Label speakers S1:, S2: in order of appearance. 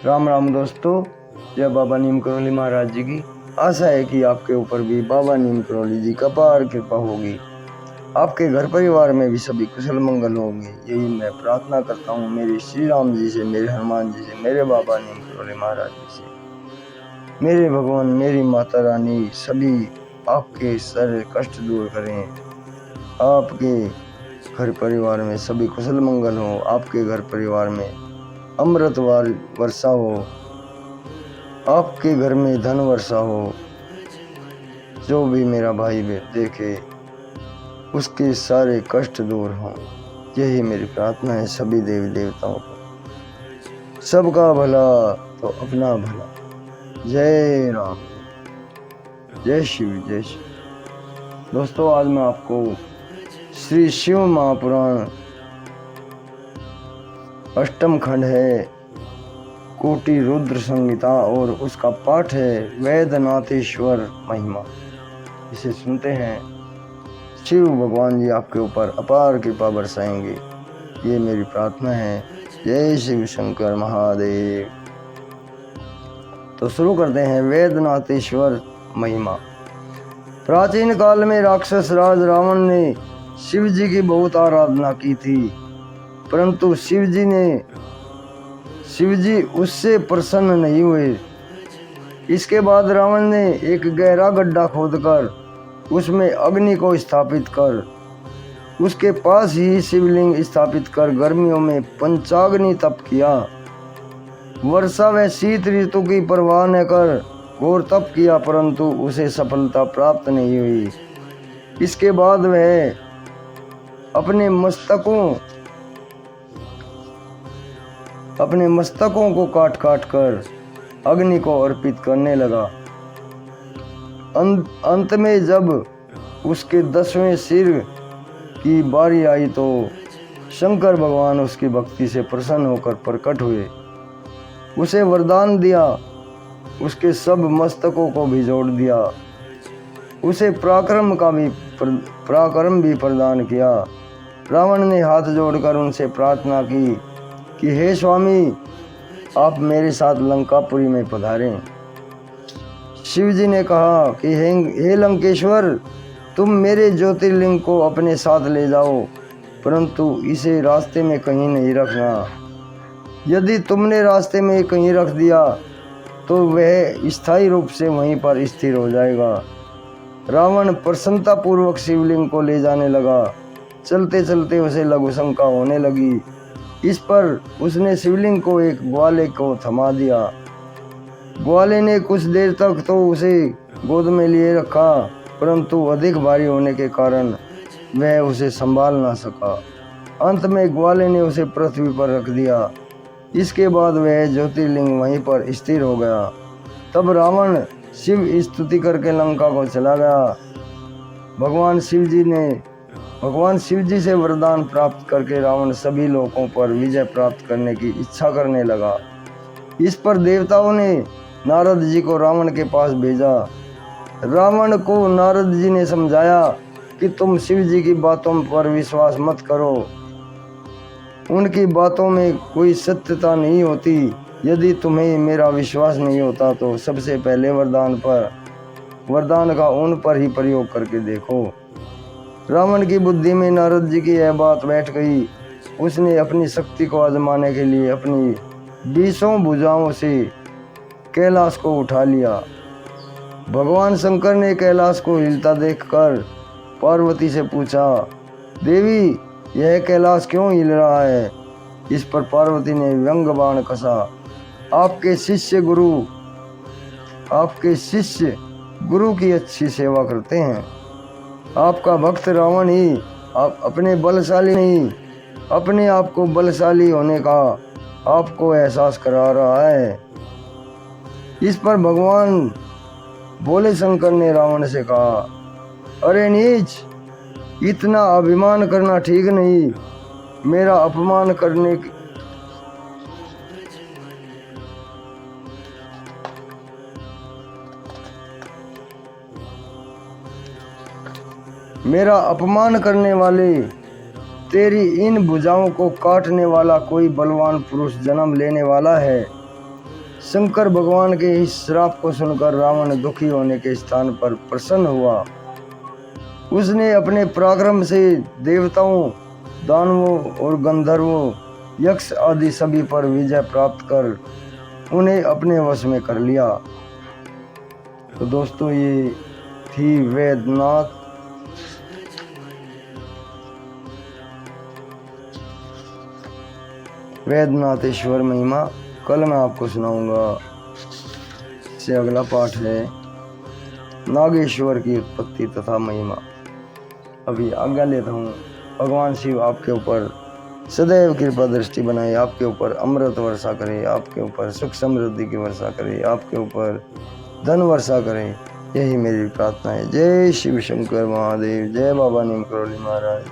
S1: राम राम दोस्तों, जय बाबा नीम करौली महाराज जी की। आशा है कि आपके ऊपर भी बाबा नीम करौली जी का अपार कृपा होगी। आपके घर परिवार में भी सभी कुशल मंगल होंगे, यही मैं प्रार्थना करता हूँ मेरे श्री राम जी से, मेरे हनुमान जी से, मेरे बाबा नीम करौली महाराज जी से। मेरे भगवान, मेरी माता रानी सभी आपके सारे कष्ट दूर करें। आपके घर परिवार में सभी कुशल मंगल हो, आपके घर परिवार में अमृत वर्षा हो, आपके घर में धन वर्षा हो। जो भी मेरा भाई देखे उसके सारे कष्ट दूर हों, यही मेरी प्रार्थना है सभी देवी देवताओं को। सबका भला तो अपना भला। जय राम, जय शिव, जय शिव। दोस्तों, आज मैं आपको श्री शिव महापुराण अष्टम खंड है, कोटि रुद्र संहिता, और उसका पाठ है वेदनाथेश्वर महिमा। इसे सुनते हैं। शिव भगवान जी आपके ऊपर अपार कृपा बरसाएंगे, ये मेरी प्रार्थना है। जय शिव शंकर महादेव। तो शुरू करते हैं वेदनाथेश्वर महिमा। प्राचीन काल में राक्षस राज रावण ने शिव जी की बहुत आराधना की थी, परंतु शिव जी उससे प्रसन्न नहीं हुए। इसके बाद रावण ने एक गहरा गड्ढा खोदकर उसमें अग्नि को स्थापित कर उसके पास ही शिवलिंग स्थापित कर गर्मियों में पंचाग्नि तप किया। वर्षा व शीत ऋतु की परवाह न कर घोर तप किया, परंतु उसे सफलता प्राप्त नहीं हुई। इसके बाद वह अपने मस्तकों को काट काट कर अग्नि को अर्पित करने लगा। अंत में जब उसके 10वें सिर की बारी आई तो शंकर भगवान उसकी भक्ति से प्रसन्न होकर प्रकट हुए, उसे वरदान दिया, उसके सब मस्तकों को भी जोड़ दिया, उसे पराक्रम भी प्रदान किया। रावण ने हाथ जोड़कर उनसे प्रार्थना की कि हे स्वामी, आप मेरे साथ लंकापुरी में पधारें। शिव जी ने कहा कि हे लंकेश्वर, तुम मेरे ज्योतिर्लिंग को अपने साथ ले जाओ, परंतु इसे रास्ते में कहीं नहीं रखना। यदि तुमने रास्ते में कहीं रख दिया तो वह स्थायी रूप से वहीं पर स्थिर हो जाएगा। रावण प्रसन्नतापूर्वक शिवलिंग को ले जाने लगा। चलते चलते उसे लघु शंका होने लगी। इस पर उसने शिवलिंग को एक ग्वाले को थमा दिया। ग्वाले ने कुछ देर तक तो उसे गोद में लिए रखा, परंतु अधिक भारी होने के कारण वह उसे संभाल ना सका। अंत में ग्वाले ने उसे पृथ्वी पर रख दिया। इसके बाद वह ज्योतिर्लिंग वहीं पर स्थिर हो गया। तब रावण शिव स्तुति करके लंका को चला गया। भगवान शिव जी से वरदान प्राप्त करके रावण सभी लोगों पर विजय प्राप्त करने की इच्छा करने लगा। इस पर देवताओं ने नारद जी को रावण के पास भेजा। रावण को नारद जी ने समझाया कि तुम शिव जी की बातों पर विश्वास मत करो, उनकी बातों में कोई सत्यता नहीं होती। यदि तुम्हें मेरा विश्वास नहीं होता तो सबसे पहले वरदान का उन पर ही प्रयोग करके देखो। रावण की बुद्धि में नारद जी की यह बात बैठ गई। उसने अपनी शक्ति को आजमाने के लिए अपनी 20 भुजाओं से कैलाश को उठा लिया। भगवान शंकर ने कैलाश को हिलता देखकर पार्वती से पूछा, देवी, यह कैलाश क्यों हिल रहा है? इस पर पार्वती ने व्यंग बाण कसा। आपके शिष्य गुरु की अच्छी सेवा करते हैं। आपका भक्त रावण ही अपने आप को बलशाली होने का आपको एहसास करा रहा है। इस पर भगवान भोले शंकर ने रावण से कहा, अरे नीच, इतना अभिमान करना ठीक नहीं। मेरा अपमान करने वाले तेरी इन भुजाओं को काटने वाला कोई बलवान पुरुष जन्म लेने वाला है। शंकर भगवान के इस श्राप को सुनकर रावण दुखी होने के स्थान पर प्रसन्न हुआ। उसने अपने पराक्रम से देवताओं, दानवों और गंधर्वों, यक्ष आदि सभी पर विजय प्राप्त कर उन्हें अपने वश में कर लिया। तो दोस्तों ये थी वैद्यनाथेश्वर महिमा। कल मैं आपको सुनाऊंगा इससे अगला पाठ है नागेश्वर की उत्पत्ति तथा महिमा। अभी आज्ञा लेता हूँ। भगवान शिव आपके ऊपर सदैव कृपा दृष्टि बनाए, आपके ऊपर अमृत वर्षा करे, आपके ऊपर सुख समृद्धि की वर्षा करे, आपके ऊपर धन वर्षा करे, यही मेरी प्रार्थना है। जय शिव शंकर महादेव, जय बाबा नीम करोली महाराज।